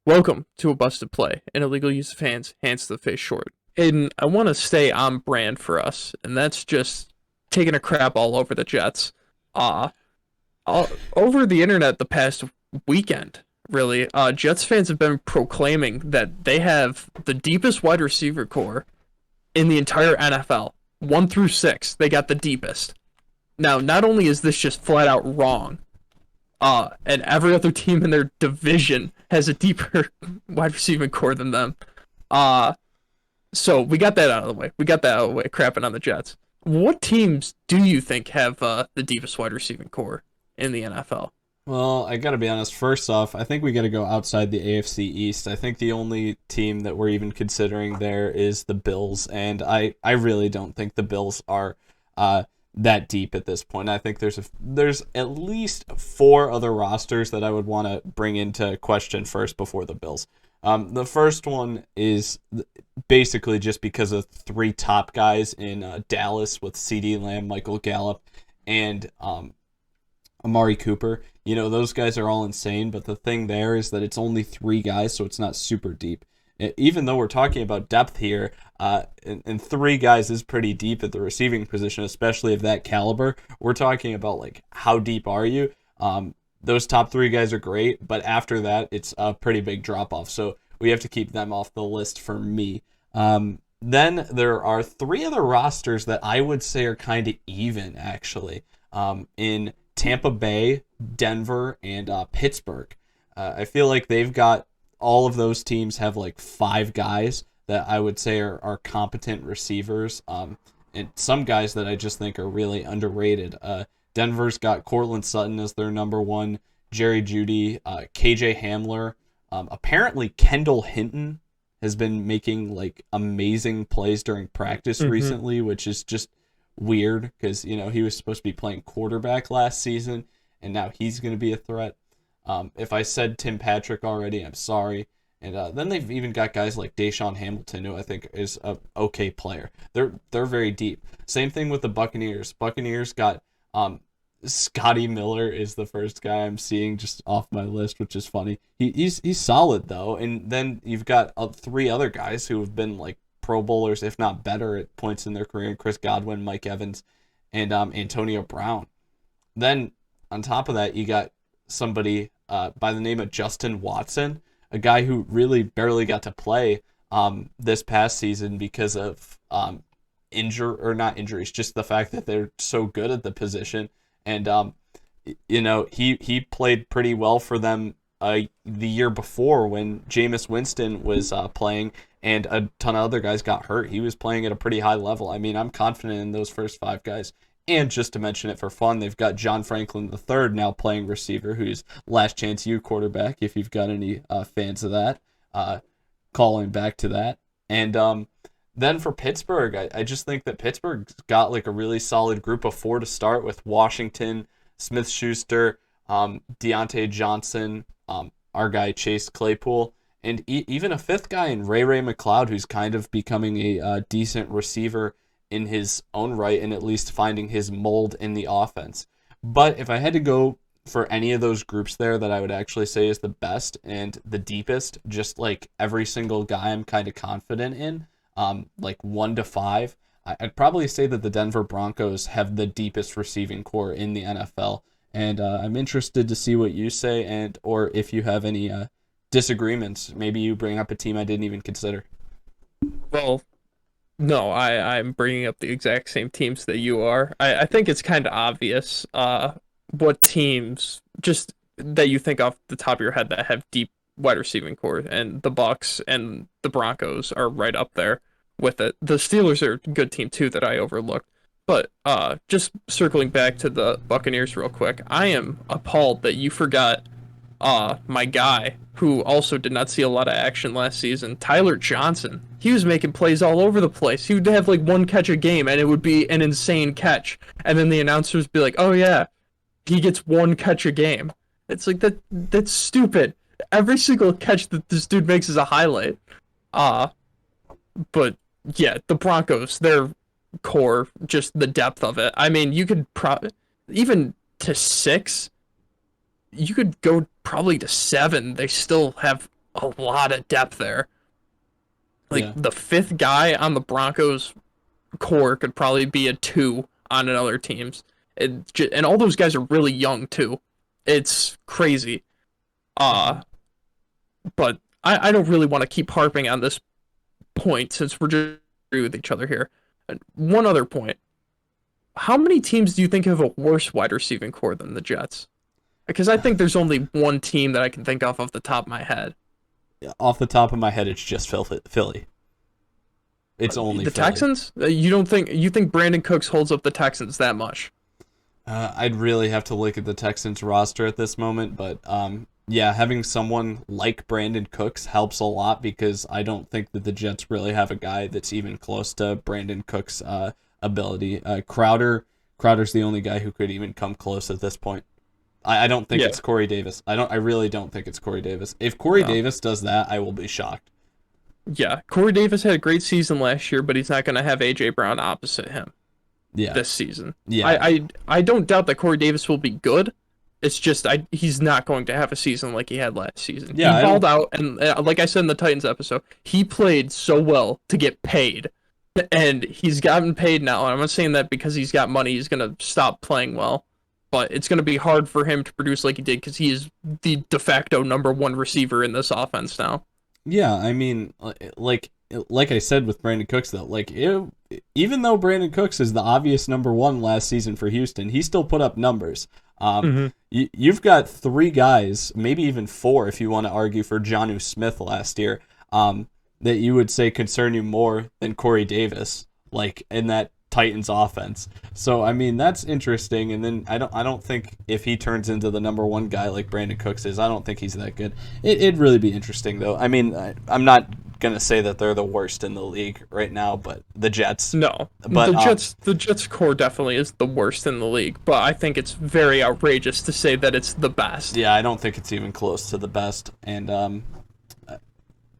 Welcome to a busted play, an illegal use of hands to the face short. And I want to stay on brand for us, and that's just taking a crap all over the Jets. Uh, Over the internet the past weekend, really, Jets fans have been proclaiming that they have the deepest wide receiver core in the entire NFL. 1 through 6, they got the deepest. Now, not only is this just flat out wrong, and every other team in their division has a deeper wide receiving core than them. Uh, so we got that out of the way. We got that out of the way, crapping on the Jets. What teams do you think have the deepest wide receiving core in the NFL? Well, I gotta be honest. First off, I think we gotta go outside the AFC East. I think the only team that we're even considering there is the Bills, and I really don't think the Bills are that deep at this point. I think there's at least four other rosters that I would want to bring into question first before the Bills. The first one is basically just because of three top guys in Dallas with CeeDee Lamb, Michael Gallup, and Amari Cooper. You know, those guys are all insane, but the thing there is that it's only three guys, so it's not super deep. Even though we're talking about depth here, and three guys is pretty deep at the receiving position, especially of that caliber. We're talking about, like, how deep are you? Those top three guys are great, but after that, it's a pretty big drop-off, so we have to keep them off the list for me. Then there are three other rosters that I would say are kind of even, actually, in Tampa Bay, Denver, and Pittsburgh. I feel like they've got all of those teams have like five guys that I would say are competent receivers, and some guys that I just think are really underrated. Denver's got Cortland Sutton as their number one, Jerry Jeudy, KJ Hamler. Apparently, Kendall Hinton has been making like amazing plays during practice recently, which is just weird because, you know, he was supposed to be playing quarterback last season and now he's going to be a threat. If I said Tim Patrick already, I'm sorry. And then they've even got guys like Deshaun Hamilton, who I think is a okay player. They're very deep. Same thing with the Buccaneers. Buccaneers got Scotty Miller is the first guy I'm seeing just off my list, which is funny. He's solid though. And then you've got three other guys who have been like Pro Bowlers, if not better, at points in their career: Chris Godwin, Mike Evans, and Antonio Brown. Then on top of that, you got somebody by the name of Justin Watson, a guy who really barely got to play this past season because of not injuries, just the fact that they're so good at the position. And you know, he played pretty well for them the year before when Jameis Winston was playing and a ton of other guys got hurt. He was playing at a pretty high level. I mean, I'm confident in those first five guys. And just to mention it for fun, they've got John Franklin III now playing receiver, who's last chance you quarterback, if you've got any fans of that. Calling back to that. And then for Pittsburgh, I just think that Pittsburgh's got like a really solid group of four to start with Washington, Smith-Schuster, Deontay Johnson, our guy Chase Claypool, and even a fifth guy in Ray McLeod, who's kind of becoming a decent receiver in his own right and at least finding his mold in the offense. But if I had to go for any of those groups there that I would actually say is the best and the deepest, just like every single guy I'm kind of confident in, like 1 to 5, I'd probably say that the Denver Broncos have the deepest receiving core in the NFL. And I'm interested to see what you say, and or if you have any disagreements. Maybe you bring up a team I didn't even consider. Well, no, I'm bringing up the exact same teams that you are. I think it's kind of obvious what teams just that you think off the top of your head that have deep wide receiving core, and the Bucks and the Broncos are right up there with it. The Steelers are a good team too that I overlooked. But just circling back to the Buccaneers real quick, I am appalled that you forgot my guy who also did not see a lot of action last season, Tyler Johnson. He was making plays all over the place. He would have like one catch a game and it would be an insane catch. And then the announcers would be like, "Oh yeah, he gets one catch a game." It's like that's stupid. Every single catch that this dude makes is a highlight. Uh but yeah, the Broncos, their core, just the depth of it. I mean, you could even to 6, you could go probably to 7. They still have a lot of depth there. Like Yeah. the fifth guy on the Broncos core could probably be a two on another team's. And all those guys are really young too. It's crazy. Uh, but I don't really want to keep harping on this point since we're just agree with each other here. And one other point. How many teams do you think have a worse wide receiving core than the Jets? Because I think there's only one team that I can think of off the top of my head. Off the top of my head, it's just Philly. It's only The Philly. Texans? You think Brandon Cooks holds up the Texans that much? I'd really have to look at the Texans roster at this moment, but yeah, having someone like Brandon Cooks helps a lot because I don't think that the Jets really have a guy that's even close to Brandon Cooks' ability. Crowder's the only guy who could even come close at this point. I don't think Yeah. it's Corey Davis. I really don't think it's Corey Davis. If Corey No. Davis does that, I will be shocked. Yeah, Corey Davis had a great season last year, but he's not going to have AJ Brown opposite him Yeah, this season. yeah, I don't doubt that Corey Davis will be good. It's just he's not going to have a season like he had last season. Yeah, He I balled out, and like I said in the Titans episode, he played so well to get paid, and he's gotten paid now. And I'm not saying that because he's got money, he's going to stop playing well, but it's going to be hard for him to produce like he did because he is the de facto number one receiver in this offense now. yeah. I mean, like I said with Brandon Cooks, though, even though Brandon Cooks is the obvious number one last season for Houston, he still put up numbers. You've got three guys, maybe even four, if you want to argue for Jonnu Smith last year, that you would say concern you more than Corey Davis, like in that Titans offense. So I mean that's interesting. And then I don't think if he turns into the number one guy like Brandon Cooks is, I don't think he's that good. It'd really be interesting though. I mean I'm not gonna say that they're the worst in the league right now, but the Jets. No, But the Jets core definitely is the worst in the league, but I think it's very outrageous to say that it's the best. yeah, I don't think it's even close to the best. And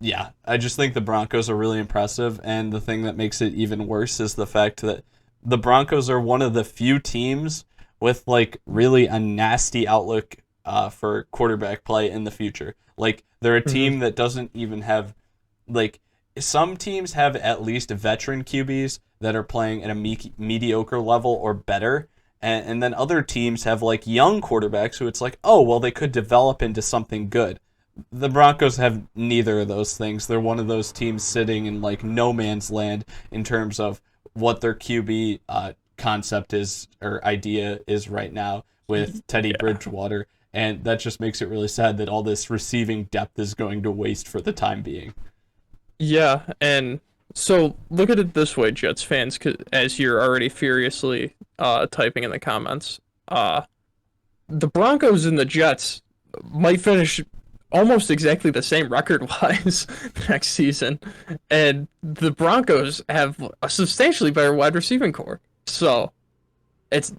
yeah, I just think the Broncos are really impressive, and the thing that makes it even worse is the fact that the Broncos are one of the few teams with like really a nasty outlook for quarterback play in the future. Like they're a team that doesn't even have like some teams have at least veteran QBs that are playing at a mediocre level or better. And then other teams have like young quarterbacks who it's like, oh, well, they could develop into something good. The Broncos have neither of those things. They're one of those teams sitting in like no man's land in terms of what their QB concept is or idea is right now with Teddy Bridgewater. And that just makes it really sad that all this receiving depth is going to waste for the time being. Yeah, and so look at it this way, Jets fans, 'cause as you're already furiously typing in the comments, the Broncos and the Jets might finish almost exactly the same record-wise next season, and the Broncos have a substantially better wide receiving core. So it's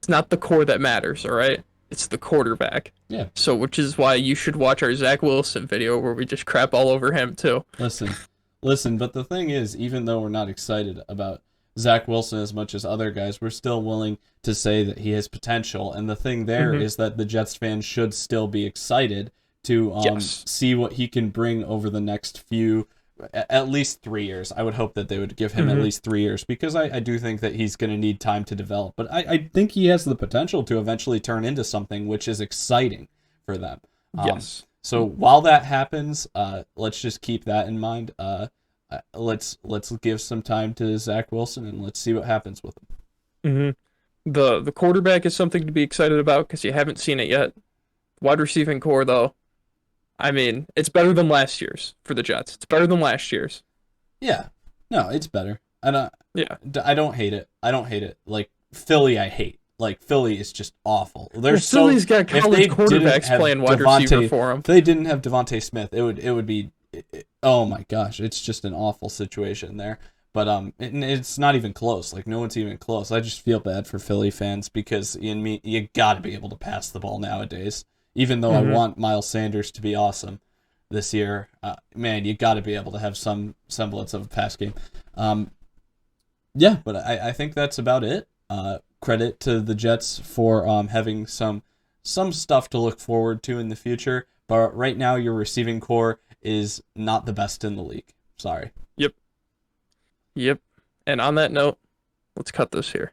not the core that matters, all right? It's the quarterback. Yeah. So, which is why you should watch our Zach Wilson video where we just crap all over him too. Listen, but the thing is, even though we're not excited about Zach Wilson as much as other guys, we're still willing to say that he has potential. And the thing there is that the Jets fans should still be excited to Yes. see what he can bring over the next few, at least 3 years. I would hope that they would give him at least 3 years because I do think that he's going to need time to develop. But I think he has the potential to eventually turn into something which is exciting for them. Yes. So while that happens, let's just keep that in mind. Let's give some time to Zach Wilson and let's see what happens with him. The quarterback is something to be excited about because you haven't seen it yet. Wide receiving core, though, I mean, it's better than last year's for the Jets. It's better than last year's. Yeah, no, it's better. Yeah. I don't hate it. I don't hate it. Like Philly, I hate. Like Philly is just awful. Well, Philly's got college quarterbacks playing wide receiver for him. If they didn't have Devontae Smith, it would be. Oh my gosh, it's just an awful situation there. But it's not even close. Like no one's even close. I just feel bad for Philly fans because you got to be able to pass the ball nowadays. Even though I want Miles Sanders to be awesome this year, man, you got to be able to have some semblance of a pass game. Yeah, but I think that's about it. Credit to the Jets for having some stuff to look forward to in the future. But right now, your receiving core is not the best in the league. Sorry. Yep. Yep. And on that note, let's cut this here.